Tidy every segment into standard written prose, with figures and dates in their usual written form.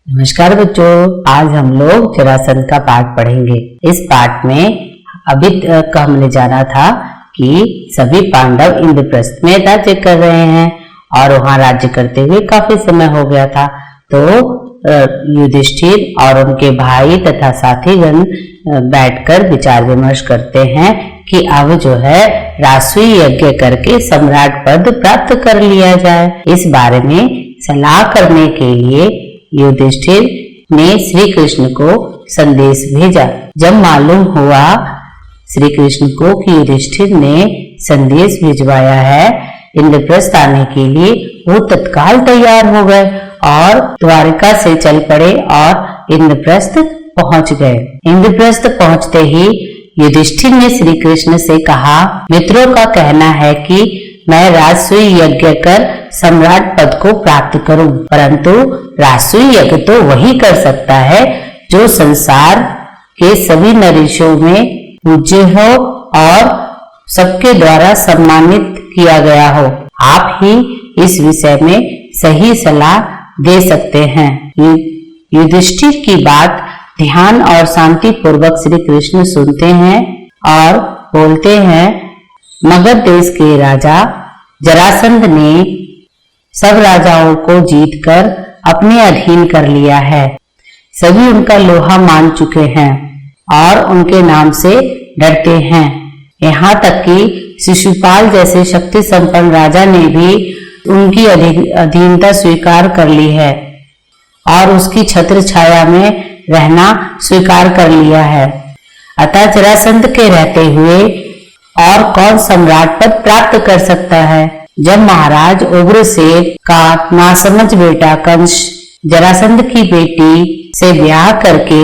नमस्कार बच्चों, आज हम लोग जरासंध का पाठ पढ़ेंगे। इस पाठ में अभी तक हमने जाना था कि सभी पांडव इंद्रप्रस्थ में राज्य कर रहे हैं और वहां राज्य करते हुए काफी समय हो गया था। तो युधिष्ठिर और उनके भाई तथा साथीगण बैठकर विचार विमर्श करते हैं कि अब जो है राजसूय यज्ञ करके सम्राट पद प्राप्त कर लिया जाए। इस बारे में सलाह करने के लिए युधिष्ठिर ने श्री कृष्ण को संदेश भेजा। जब मालूम हुआ श्री कृष्ण को कि युधिष्ठिर ने संदेश भिजवाया है इंद्रप्रस्थ आने के लिए, वो तत्काल तैयार हो गए और द्वारिका से चल पड़े और इंद्रप्रस्थ पहुंच गए। इंद्रप्रस्थ पहुंचते ही युधिष्ठिर ने श्री कृष्ण से कहा, मित्रों का कहना है कि मैं राजसूय यज्ञ कर सम्राट पद को प्राप्त करूं, परंतु राजसूय यज्ञ तो वही कर सकता है जो संसार के सभी नरेशों में पूज्य हो और सबके द्वारा सम्मानित किया गया हो। आप ही इस विषय में सही सलाह दे सकते हैं। युधिष्ठिर की बात ध्यान और शांति पूर्वक श्री कृष्ण सुनते हैं और बोलते हैं, मगध देश के राजा जरासंध ने सब राजाओं को जीतकर अपने अधीन कर लिया है। सभी उनका लोहा मान चुके हैं और उनके नाम से डरते हैं। यहाँ तक कि शिशुपाल जैसे शक्ति संपन्न राजा ने भी उनकी अधीनता स्वीकार कर ली है और उसकी छत्र छाया में रहना स्वीकार कर लिया है। अतः जरासंध के रहते हुए और कौन सम्राट पद प्राप्त कर सकता है। जब महाराज उग्रसेन का नासमझ बेटा कंस जरासंध की बेटी से ब्याह करके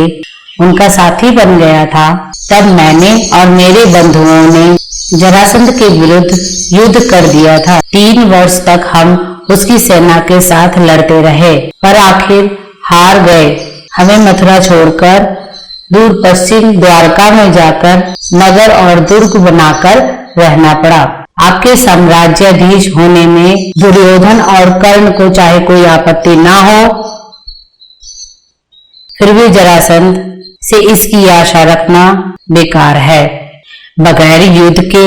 उनका साथी बन गया था, तब मैंने और मेरे बंधुओं ने जरासंध के विरुद्ध युद्ध कर दिया था। 3 वर्ष तक हम उसकी सेना के साथ लड़ते रहे, पर आखिर हार गए। हमें मथुरा छोड़कर दूर पश्चिम द्वारका में जाकर नगर और दुर्ग बनाकर रहना पड़ा। आपके साम्राज्याधीश होने में दुर्योधन और कर्ण को चाहे कोई आपत्ति ना हो, फिर भी जरासंध से इसकी आशा रखना बेकार है। बगैर युद्ध के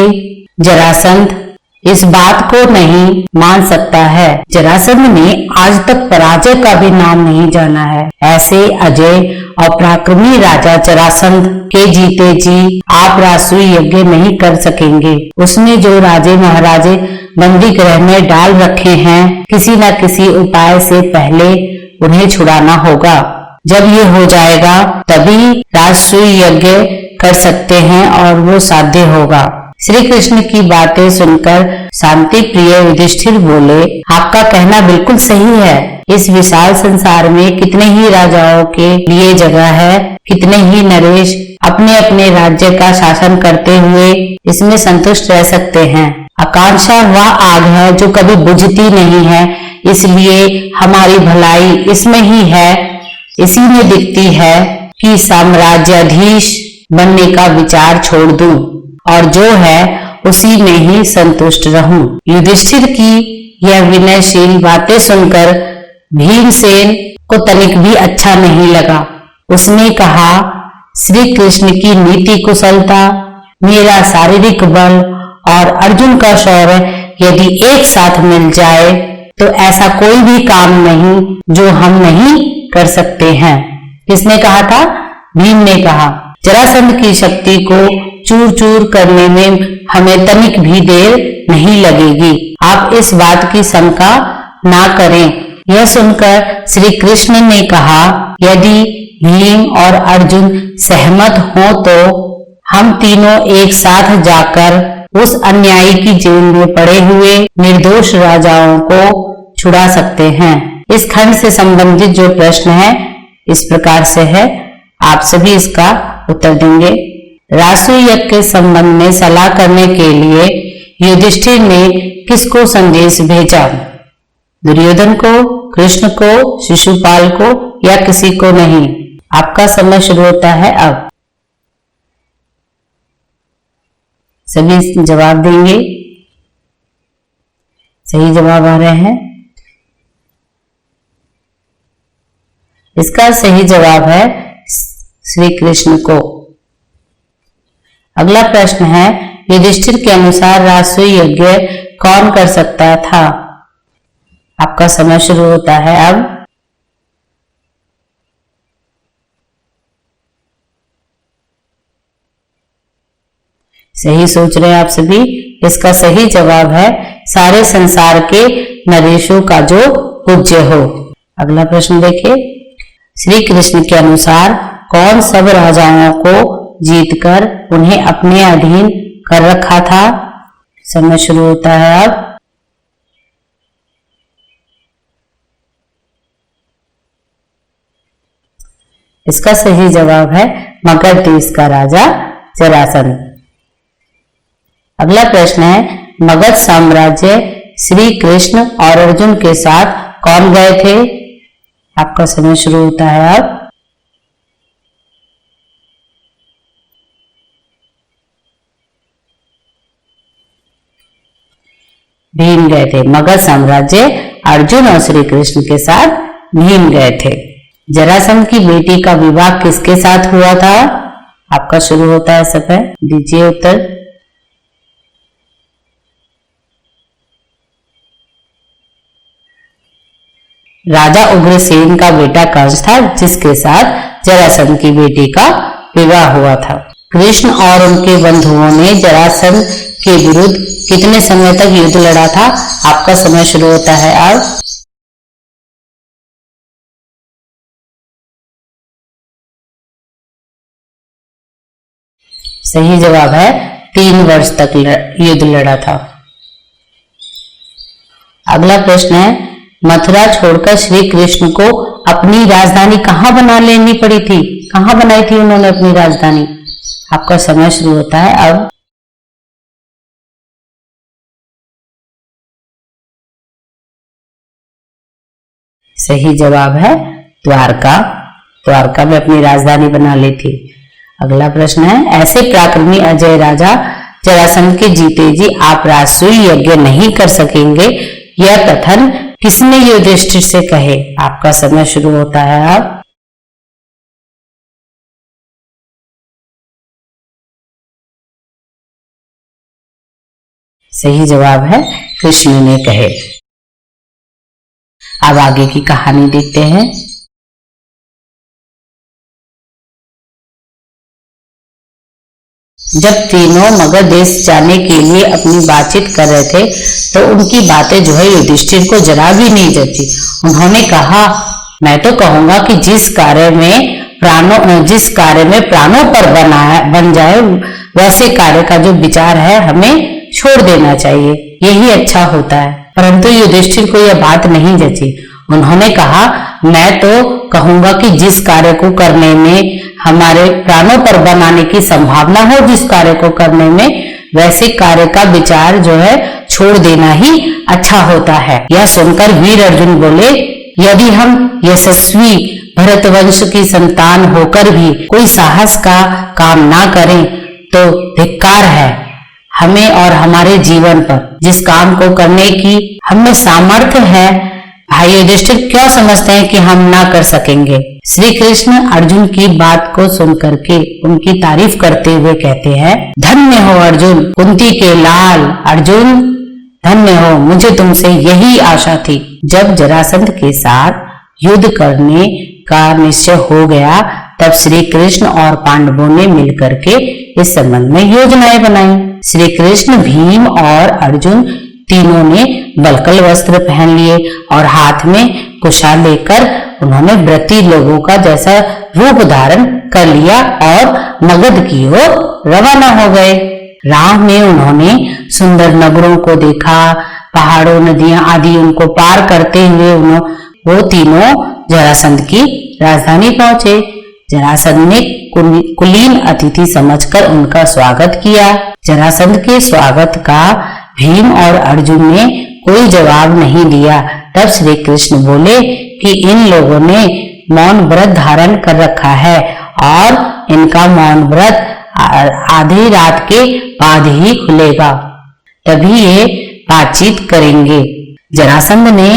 जरासंध इस बात को नहीं मान सकता है। जरासंध ने आज तक पराजय का भी नाम नहीं जाना है। ऐसे अजय और पराक्रमी राजा जरासंध के जीते जी आप राजसूय यज्ञ नहीं कर सकेंगे। उसने जो राजे महाराजे बंदी गृह में डाल रखे हैं, किसी न किसी उपाय से पहले उन्हें छुड़ाना होगा। जब ये हो जाएगा तभी राजसूय यज्ञ कर सकते हैं और वो साध्य होगा। श्री कृष्ण की बातें सुनकर शांति प्रिय युधिष्ठिर बोले, आपका कहना बिल्कुल सही है। इस विशाल संसार में कितने ही राजाओं के लिए जगह है, कितने ही नरेश अपने अपने राज्य का शासन करते हुए इसमें संतुष्ट रह सकते हैं। आकांक्षा वह आग है जो कभी बुझती नहीं है, इसलिए हमारी भलाई इसमें ही है, इसी में दिखती है कि साम्राज्याधीश बनने का विचार छोड़ दूं और जो है उसी में ही संतुष्ट रहूं। युधिष्ठिर की यह विनयशील बातें सुनकर भीमसेन को तनिक भी अच्छा नहीं लगा। उसने कहा, श्री कृष्ण की नीति कुशलता, मेरा शारीरिक बल और अर्जुन का शौर्य यदि एक साथ मिल जाए तो ऐसा कोई भी काम नहीं जो हम नहीं कर सकते हैं। किसने कहा था? भीम ने कहा। जरासंध की शक्ति को चूर चूर करने में हमें तनिक भी देर नहीं लगेगी। आप इस बात की शंका ना करें। यह सुनकर श्री कृष्ण ने कहा, यदि भीम और अर्जुन सहमत हो तो हम तीनों एक साथ जाकर उस अन्यायी की जेल में पड़े हुए निर्दोष राजाओं को छुड़ा सकते हैं। इस खंड से संबंधित जो प्रश्न है इस प्रकार से है, आप सभी इसका उत्तर देंगे। राजसूय यज्ञ के संबंध में सलाह करने के लिए युधिष्ठिर ने किसको संदेश भेजा? दुर्योधन को, कृष्ण को, शिशुपाल को या किसी को नहीं? आपका समय शुरू होता है अब। सभी जवाब देंगे। सही जवाब आ रहे हैं। इसका सही जवाब है श्री कृष्ण को। अगला प्रश्न है, युधिष्ठिर के अनुसार राजसूय यज्ञ कौन कर सकता था? आपका समय शुरू होता है अब। सही सोच रहे हैं आप सभी। इसका सही जवाब है सारे संसार के नरेशों का जो पूज्य हो। अगला प्रश्न देखिए, श्री कृष्ण के अनुसार कौन सब राजाओं को जीतकर उन्हें अपने अधीन कर रखा था? समय शुरू होता है अब। इसका सही जवाब है मगध देश का राजा जरासंध। अगला प्रश्न है, मगध साम्राज्य श्री कृष्ण और अर्जुन के साथ कौन गए थे? आपका समय शुरू होता है अब। भीम गए थे। मगध साम्राज्य अर्जुन और श्री कृष्ण के साथ भीम गए थे। जरासंध की बेटी का विवाह किसके साथ हुआ था? आपका शुरू होता है समय, दीजिए उत्तर। राजा उग्रसेन का बेटा कंस था, जिसके साथ जरासंध की बेटी का विवाह हुआ था। कृष्ण और उनके बंधुओं ने जरासंध के विरुद्ध कितने समय तक युद्ध लड़ा था? आपका समय शुरू होता है अब। सही जवाब है 3 वर्ष तक युद्ध लड़ा था। अगला प्रश्न है, मथुरा छोड़कर श्री कृष्ण को अपनी राजधानी कहाँ बना लेनी पड़ी थी? कहाँ बनाई थी उन्होंने अपनी राजधानी? आपका समय शुरू होता है अब। सही जवाब है द्वारका। द्वारका में अपनी राजधानी बना ली थी। अगला प्रश्न है, ऐसे पराक्रमी अजय राजा जरासंध के जीते जी आप राजसूय यज्ञ नहीं कर सकेंगे, यह कथन किसने युधिष्ठिर से कहे? आपका समय शुरू होता है अब। सही जवाब है कृष्ण ने कहे। अब आगे की कहानी देखते हैं। जब तीनों मगध देश जाने के लिए अपनी बातचीत कर रहे थे तो उनकी बातें जो है युधिष्ठिर को जरा भी नहीं जची। उन्होंने कहा, मैं तो कहूंगा कि जिस कार्य में प्राणों पर बन जाए वैसे कार्य का जो विचार है हमें छोड़ देना चाहिए, यही अच्छा होता है। परंतु युधिष्ठिर को यह बात नहीं जची। उन्होंने कहा, मैं तो कहूंगा कि जिस कार्य को करने में हमारे प्राणों पर बनाने की संभावना हो, जिस कार्य को करने में, वैसे कार्य का विचार जो है छोड़ देना ही अच्छा होता है। यह सुनकर वीर अर्जुन बोले, यदि हम यशस्वी भरतवंश की संतान होकर भी कोई साहस का काम ना करें तो धिक्कार है हमें और हमारे जीवन पर। जिस काम को करने की हमें सामर्थ्य है, भाई युधिष्ठिर क्यों समझते हैं कि हम ना कर सकेंगे? श्री कृष्ण अर्जुन की बात को सुन करके उनकी तारीफ करते हुए कहते हैं, धन्य हो अर्जुन, कुंती के लाल अर्जुन, धन्य हो, मुझे तुमसे यही आशा थी। जब जरासंध के साथ युद्ध करने का निश्चय हो गया तब श्री कृष्ण और पांडवों ने मिलकर के इस संबंध में योजनाएं बनाई। श्री कृष्ण, भीम और अर्जुन तीनों ने बलकल वस्त्र पहन लिए और हाथ में कुशा लेकर उन्होंने व्रती लोगों का जैसा रूप धारण कर लिया और मगध की ओर रवाना हो गए। राह में उन्होंने सुंदर नगरों को देखा, पहाड़ों, नदियां आदि उनको पार करते हुए वो तीनों जरासंध की राजधानी पहुंचे। जरासंध ने कुलीन अतिथि समझकर उनका स्वागत किया। जरासंध के स्वागत का भीम और अर्जुन ने कोई जवाब नहीं दिया। तब श्री कृष्ण बोले कि इन लोगों ने मौन व्रत धारण कर रखा है और इनका मौन व्रत आधी रात के बाद ही खुलेगा, तभी ये बातचीत करेंगे। जरासंध ने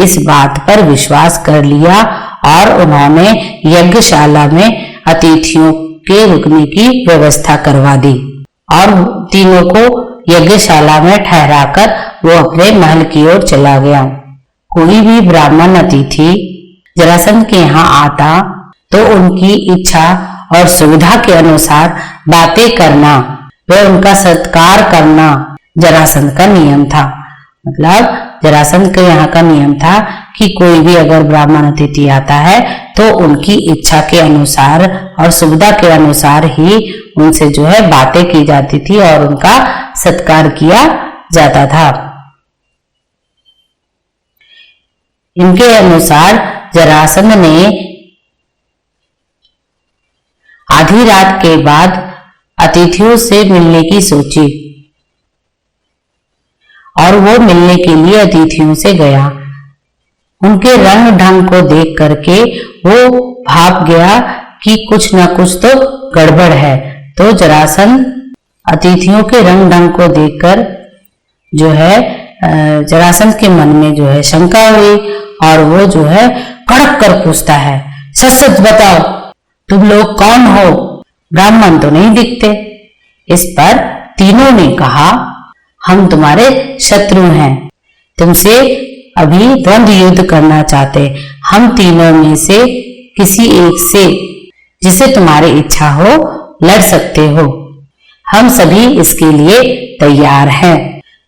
इस बात पर विश्वास कर लिया और उन्होंने यज्ञशाला में अतिथियों के रुकने की व्यवस्था करवा दी और तीनों को यज्ञशाला में ठहराकर वो अपने महल की ओर चला गया। कोई भी ब्राह्मण अतिथि जरासंध के यहाँ आता तो उनकी इच्छा और सुविधा के अनुसार बातें करना व उनका सत्कार करना जरासंध का नियम था। मतलब जरासंध के यहाँ का नियम था कि कोई भी अगर ब्राह्मण अतिथि आता है तो उनकी इच्छा के अनुसार और सुविधा के अनुसार ही उनसे जो है बातें की जाती थी और उनका सत्कार किया जाता था। इनके अनुसार जरासंध ने आधी रात के बाद अतिथियों से मिलने की सोची और वो मिलने के लिए अतिथियों से गया। उनके रंग ढंग को देख करके वो भाप गया कि कुछ न कुछ तो गड़बड़ है। तो जरासंध अतिथियों के रंग ढंग को देखकर जो है जरासंध के मन में जो है शंका हुई और वो जो है कड़क कर पूछता है, सच सच बताओ तुम लोग कौन हो? ब्राह्मण तो नहीं दिखते। इस पर तीनों ने कहा, हम तुम्हारे शत्रु हैं, तुमसे अभी द्वंद्व युद्ध करना चाहते। हम तीनों में से किसी एक से जिसे तुम्हारी इच्छा हो लड़ सकते हो, हम सभी इसके लिए तैयार हैं।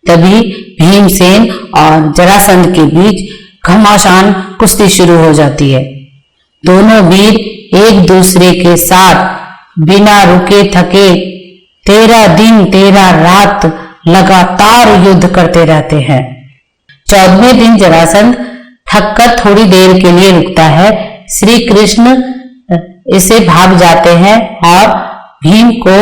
तभी भीमसेन और जरासंध के बीच घमासान कुश्ती शुरू हो जाती है। दोनों वीर एक दूसरे के साथ बिना रुके थके 13 दिन 13 रात लगातार युद्ध करते रहते हैं। 14वें दिन जरासंध थककर थोड़ी देर के लिए रुकता है। श्री कृष्ण इसे भाग जाते हैं और भीम को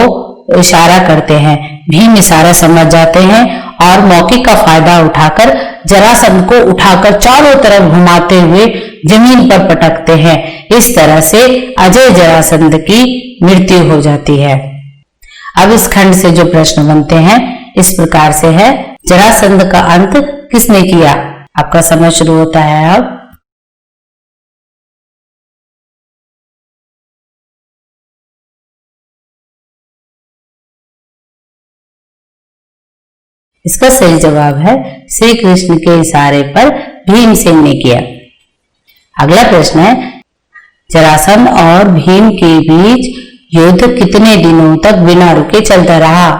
इशारा करते हैं। भीम इशारा समझ जाते हैं और मौके का फायदा उठाकर जरासंध को उठाकर चारों तरफ घुमाते हुए जमीन पर पटकते हैं। इस तरह से अजय जरासंध की मृत्यु हो जाती है। अब इस खंड से जो प्रश्न बनते हैं इस प्रकार से है, जरासंध का अंत किसने किया? आपका समय शुरू होता है अब। इसका सही जवाब है श्री कृष्ण के इशारे पर भीमसेन ने किया। अगला प्रश्न है, जरासंध और भीम के बीच युद्ध कितने दिनों तक बिना रुके चलता रहा?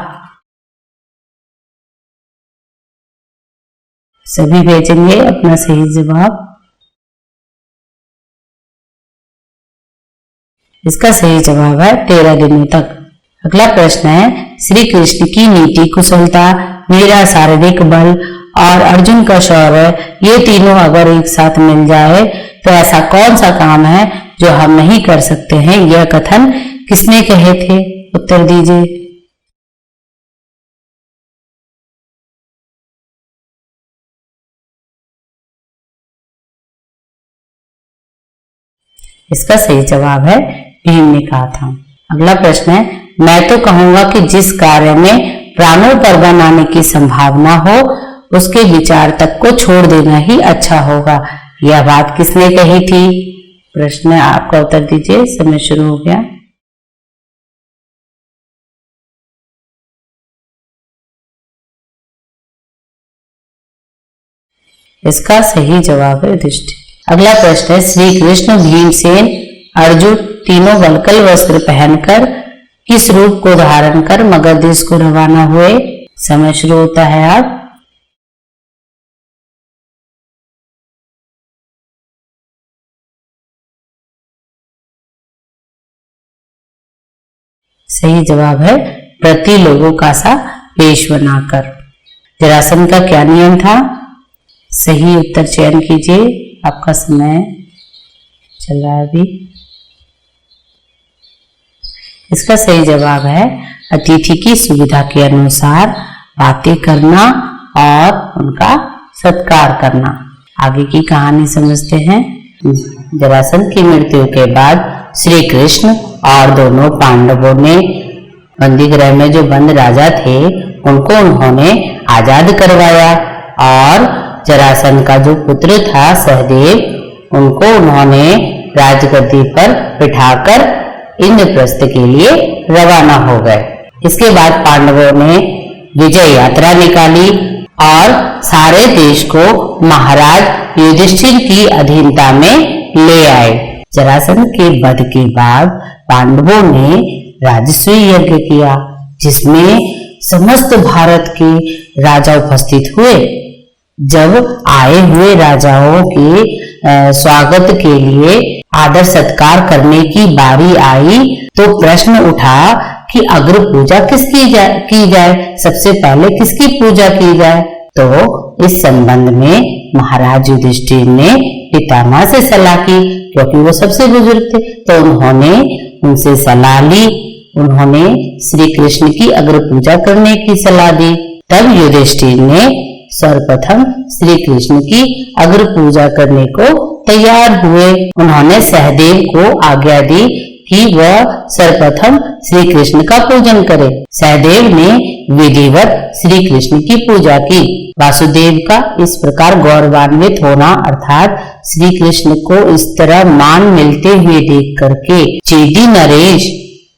सभी भेजेंगे अपना सही जवाब। इसका सही जवाब है 13 दिनों तक। अगला प्रश्न है, श्री कृष्ण की नीति कुशलता, मेरा शारीरिक बल और अर्जुन का शौर्य, ये तीनों अगर एक साथ मिल जाए तो ऐसा कौन सा काम है जो हम नहीं कर सकते हैं? यह कथन किसने कहे थे? उत्तर दीजिए। इसका सही जवाब है भीम ने कहा था। अगला प्रश्न है, मैं तो कहूंगा कि जिस कार्य में प्राणों पर बन आने की संभावना हो उसके विचार तक को छोड़ देना ही अच्छा होगा। यह बात किसने कही थी? प्रश्न आपका उत्तर दीजिए, समय शुरू हो गया। इसका सही जवाब है युधिष्ठिर। अगला प्रश्न है, श्री कृष्ण, भीमसेन, अर्जुन तीनों वल्कल वस्त्र पहनकर किस रूप को धारण कर मगध देश को रवाना हुए? समय शुरू होता है अब। सही जवाब है प्रति लोगों का सा वेश बनाकर। जरासंध का क्या नियम था? सही उत्तर चयन कीजिए, आपका समय चल रहा है अभी। इसका सही जवाब है अतिथि की सुविधा के अनुसार बातें करना और उनका सत्कार करना। आगे की कहानी समझते हैं। जरासंध की मृत्यु के बाद श्री कृष्ण और दोनों पांडवों ने बंदीगृह में जो बंद राजा थे उनको उन्होंने आजाद करवाया और जरासंध का जो पुत्र था सहदेव उनको उन्होंने राजगद्दी पर बिठाकर इंद्रप्रस्थ के लिए रवाना हो गए। इसके बाद पांडवों ने विजय यात्रा निकाली और सारे देश को महाराज युधिष्ठिर की अधीनता में ले आए। जरासंध के वध के बाद पांडवों ने राजस्व यज्ञ किया, जिसमें समस्त भारत के राजा उपस्थित हुए। जब आए हुए राजाओं के स्वागत के लिए आदर सत्कार करने की बारी आई तो प्रश्न उठा कि अग्र पूजा किसकी की जाए, सबसे पहले किसकी पूजा की जाए। तो इस संबंध में महाराज युधिष्ठिर ने पितामह से सलाह की, क्योंकि वो सबसे बुजुर्ग थे। तो उन्होंने उनसे सलाह ली, उन्होंने श्री कृष्ण की अग्र पूजा करने की सलाह दी। तब युधिष्ठिर ने सर्वप्रथम श्री कृष्ण की अग्र पूजा करने को तैयार हुए। उन्होंने सहदेव को आज्ञा दी कि वह सर्वप्रथम श्री कृष्ण का पूजन करे। सहदेव ने विधिवत श्री कृष्ण की पूजा की। वासुदेव का इस प्रकार गौरवान्वित होना अर्थात श्री कृष्ण को इस तरह मान मिलते हुए देख करके चेदी नरेश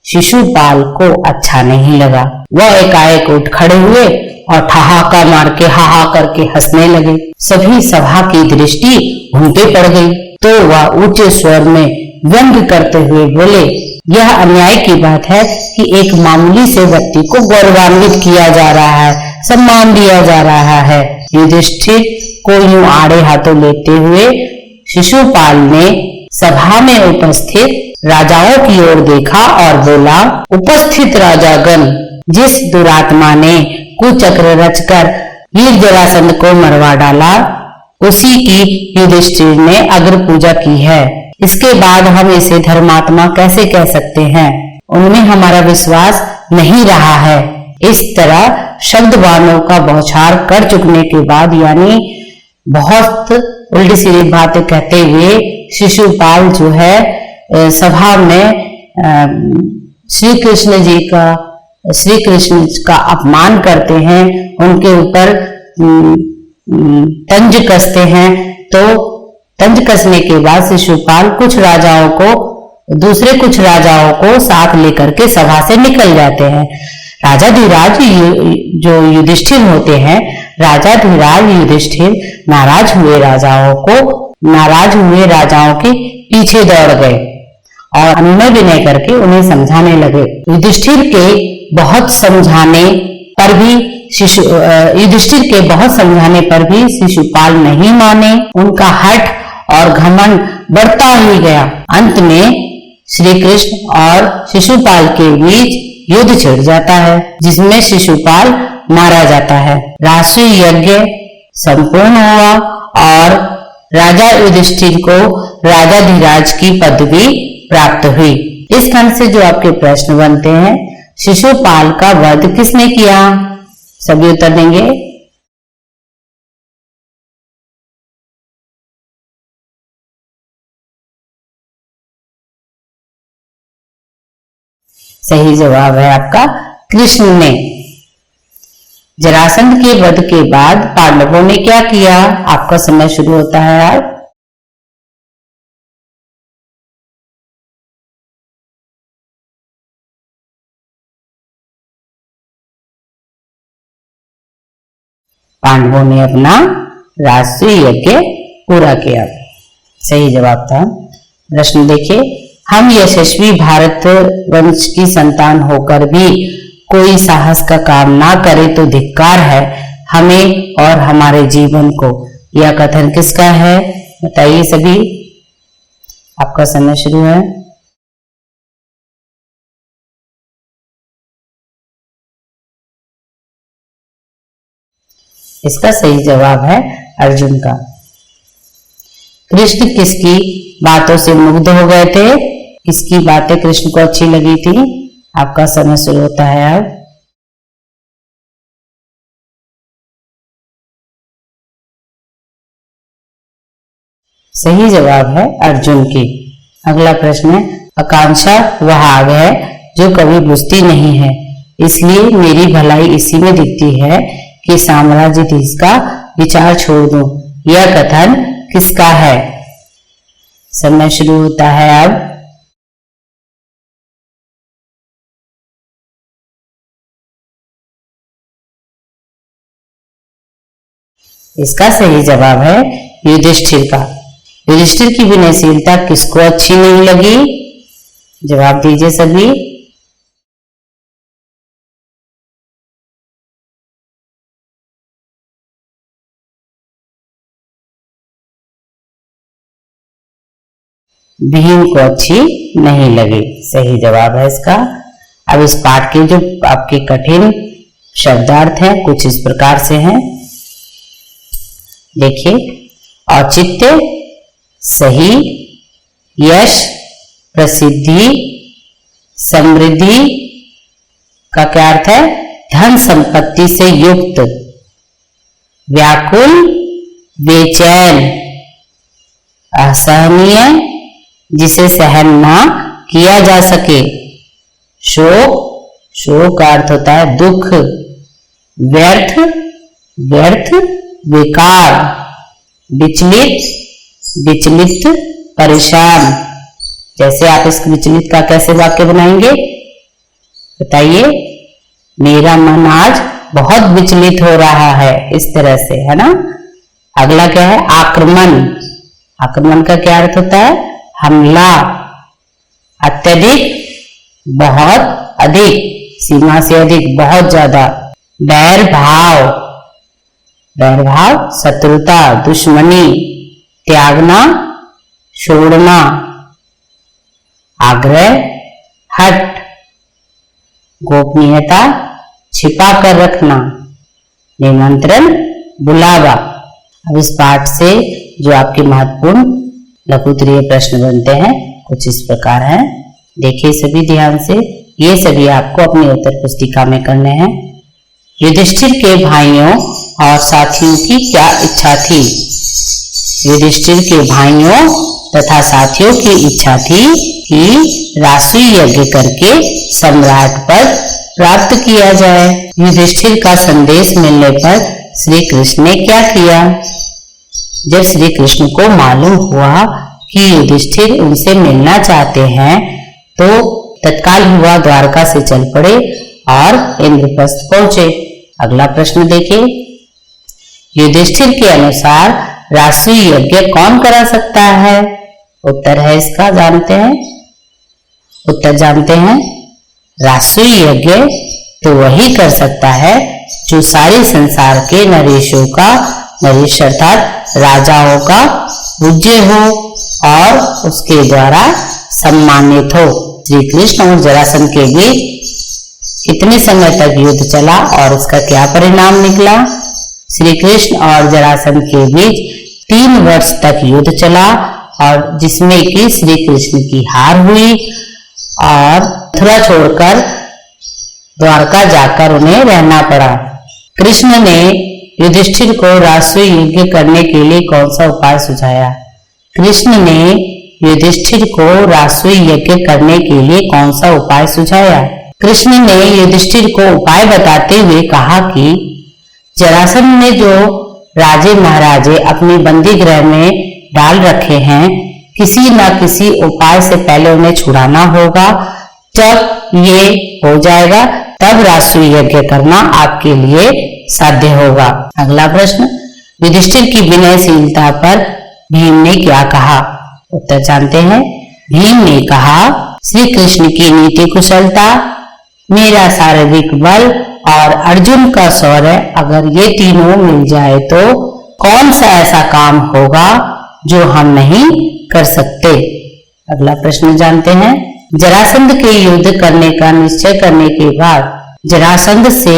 शिशुपाल को अच्छा नहीं लगा। वह एकाएक उठ खड़े हुए और ठहाका मार के हाहा करके हंसने लगे। सभी सभा की दृष्टि उन पे पड़ गई। तो वह ऊंचे स्वर में व्यंग करते हुए बोले, यह अन्याय की बात है कि एक मामूली से व्यक्ति को गौरवान्वित किया जा रहा है, सम्मान दिया जा रहा है। युधिष्ठिर को यूं आड़े हाथों लेते हुए शिशुपाल ने सभा में उपस्थित राजाओं की ओर देखा और बोला, उपस्थित राजागण, जिस दुरात्मा ने कुचक्र रचकर वीर जरासंध को मरवा डाला, उसी की युधिष्ठिर ने अग्र पूजा की है। इसके बाद हम इसे धर्मात्मा कैसे कह सकते हैं? उनमें हमारा विश्वास नहीं रहा है। इस तरह शब्द बाणों का बौछार कर चुकने के बाद, यानी बहुत उल्टी सीधी बातें कहते हुए शिशुपाल जो है सभा में श्री कृष्ण का अपमान करते हैं, उनके ऊपर तंज कसते हैं। तो तंज कसने के बाद शिशुपाल दूसरे कुछ राजाओं को साथ लेकर के सभा से निकल जाते हैं। राजा धीराज जो युधिष्ठिर होते हैं, राजा धीराज युधिष्ठिर नाराज हुए राजाओं के पीछे दौड़ गए और अनुनय विनय करके उन्हें समझाने लगे। युधिष्ठिर के बहुत समझाने पर भी शिशुपाल नहीं माने। उनका हठ और घमंड बढ़ता ही गया। अंत में श्री कृष्ण और शिशुपाल के बीच युद्ध छिड़ जाता है, जिसमें शिशुपाल मारा जाता है। राष्ट्रीय यज्ञ संपूर्ण हुआ और राजा युधिष्ठिर को राजा धीराज की पदवी प्राप्त हुई। इस खंड से जो आपके प्रश्न बनते हैं, शिशुपाल का वध किसने किया? सभी उत्तर देंगे। सही जवाब है आपका कृष्ण ने। जरासंध के वध के बाद पांडवों ने क्या किया? आपका समय शुरू होता है आज। पांडवों ने अपना राष्ट्रीय यज्ञ पूरा किया। सही जवाब था। प्रश्न देखिए, हम यशस्वी भारत वंश की संतान होकर भी कोई साहस का काम ना करे तो धिक्कार है हमें और हमारे जीवन को। यह कथन किसका है? बताइए सभी। आपका समय शुरू है। इसका सही जवाब है अर्जुन का। कृष्ण किसकी बातों से मुग्ध हो गए थे? किसकी बातें कृष्ण को अच्छी लगी थी? आपका समय शुरू होता है अब। सही जवाब है अर्जुन की। अगला प्रश्न है, आकांक्षा वह आग है जो कभी बुझती नहीं है, इसलिए मेरी भलाई इसी में दिखती है कि साम्राज्याधीश का विचार छोड़ दूं। यह कथन किसका है? समय शुरू होता है अब। इसका सही जवाब है युधिष्ठिर का। युधिष्ठिर की विनयशीलता किसको अच्छी नहीं लगी? जवाब दीजिए सभी। भीम को अच्छी नहीं लगी, सही जवाब है इसका। अब इस पाठ के जो आपके कठिन शब्दार्थ हैं कुछ इस प्रकार से हैं, देखिए। औचित्य, सही, यश, प्रसिद्धि, समृद्धि का क्या अर्थ है? धन संपत्ति से युक्त, व्याकुल, बेचैन, असहनीय, जिसे सहन ना किया जा सके, शोक, शोक का अर्थ होता है दुख, व्यर्थ, व्यर्थ, बेकार, विचलित, विचलित, परेशान। जैसे आप इस विचलित का कैसे वाक्य बनाएंगे बताइए? मेरा मन आज बहुत विचलित हो रहा है, इस तरह से, है ना। अगला क्या है? आक्रमण। आक्रमण का क्या अर्थ होता है? हमला, अत्यधिक, बहुत अधिक, सीमा से अधिक, बहुत ज्यादा। बैर भाव, बैर भाव शत्रुता, दुश्मनी, त्यागना, छोड़ना, आग्रह, हट, गोपनीयता, छिपा कर रखना, निमंत्रण, बुलावा। अब इस पाठ से जो आपके महत्वपूर्ण लघु उत्तरीय प्रश्न बनते हैं कुछ इस प्रकार हैं, देखिए सभी ध्यान से। ये सभी आपको अपनी उत्तर पुस्तिका में करने हैं। युधिष्ठिर के भाइयों और साथियों की क्या इच्छा थी? युधिष्ठिर के भाइयों तथा साथियों की इच्छा थी कि रासुई यज्ञ करके सम्राट पद प्राप्त किया जाए। युधिष्ठिर का संदेश मिलने पर श्री कृष्ण ने क्या किया? जब श्री कृष्ण को मालूम हुआ कि युधिष्ठिर उनसे मिलना चाहते हैं तो तत्काल युवा द्वारका से चल पड़े और इंद्रप्रस्थ पहुंचे। अगला प्रश्न देखिए। युधिष्ठिर के अनुसार रासुई यज्ञ कौन करा सकता है? उत्तर है इसका, जानते हैं? उत्तर जानते हैं। रासुई यज्ञ तो वही कर सकता है जो सारे संसार के नरेशों का, नरेश अर्थात राजाओं का पूज्य हो और उसके द्वारा सम्मानित हो। श्री कृष्ण और जरासंध के बीच कितने समय तक युद्ध चला और इसका क्या परिणाम निकला? श्री कृष्ण और जरासंध के बीच 3 वर्ष तक युद्ध चला और जिसमें कि श्री कृष्ण की हार हुई और मथुरा छोड़कर द्वारका जाकर उन्हें रहना पड़ा। कृष्ण ने युधिष्ठिर को रासुई यज्ञ करने के लिए कौन सा उपाय सुझाया? कृष्ण ने युधिष्ठिर को रासुई यज्ञ करने के लिए कौन सा उपाय सुझाया? कृष्ण ने युधिष्ठिर को उपाय बताते हुए कहा कि जरासंध ने जो राजे महाराजे अपनी बंदी गृह में डाल रखे हैं, किसी न किसी उपाय से पहले उन्हें छुड़ाना होगा। जब ये हो जाएगा तब रासुई यज्ञ करना आपके लिए साध्य होगा। अगला प्रश्न। युधिष्ठिर की विनयशीलता पर भीम ने क्या कहा? उत्तर जानते हैं। भीम ने कहा, श्री कृष्ण की नीति कुशलता, मेरा शारीरिक बल और अर्जुन का शौर्य, अगर ये तीनों मिल जाए तो कौन सा ऐसा काम होगा जो हम नहीं कर सकते। अगला प्रश्न जानते हैं। जरासंध के युद्ध करने का निश्चय करने के बाद, जरासंध से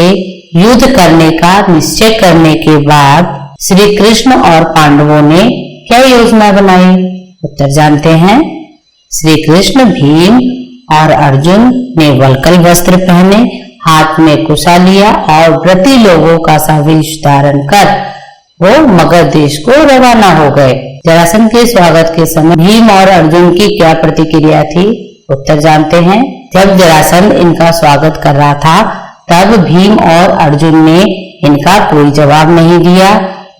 युद्ध करने का निश्चय करने के बाद श्री कृष्ण और पांडवों ने क्या योजना बनाई? उत्तर जानते हैं। श्री कृष्ण, भीम और अर्जुन ने वल्कल वस्त्र पहने, हाथ में कुशा लिया और व्रती लोगों का सा वेश धारण कर वो मगध देश को रवाना हो गए। जरासंध के स्वागत के समय भीम और अर्जुन की क्या प्रतिक्रिया थी? उत्तर जानते हैं। जब जरासंध इनका स्वागत कर रहा था तब भीम और अर्जुन ने इनका कोई जवाब नहीं दिया।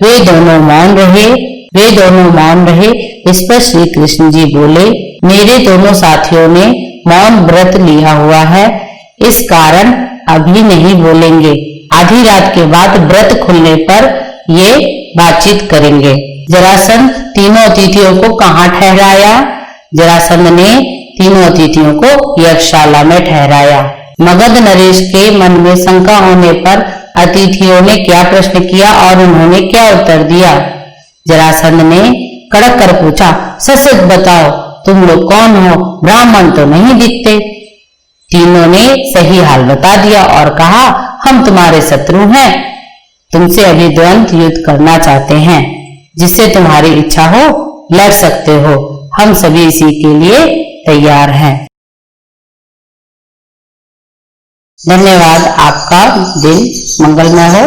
वे दोनों मौन रहे। वे दोनों मौन रहे। इस पर श्री कृष्ण जी बोले, मेरे दोनों साथियों ने मौन व्रत लिया हुआ है, इस कारण अभी नहीं बोलेंगे। आधी रात के बाद व्रत खुलने पर ये बातचीत करेंगे। जरासंध तीनों अतिथियों को कहाँ ठहराया? जरासंध ने तीनों अतिथियों को यज्ञशाला में ठहराया। मगध नरेश के मन में शंका होने पर अतिथियों ने क्या प्रश्न किया और उन्होंने क्या उत्तर दिया? जरासंध ने कड़क कर पूछा, सच सच बताओ, तुम लोग कौन हो? ब्राह्मण तो नहीं दिखते। तीनों ने सही हाल बता दिया और कहा, हम तुम्हारे शत्रु हैं, तुमसे अभी द्वंद्व युद्ध करना चाहते हैं, जिससे तुम्हारी इच्छा हो लड़ सकते हो, हम सभी इसी के लिए तैयार हैं। धन्यवाद। आपका दिन मंगलमय हो।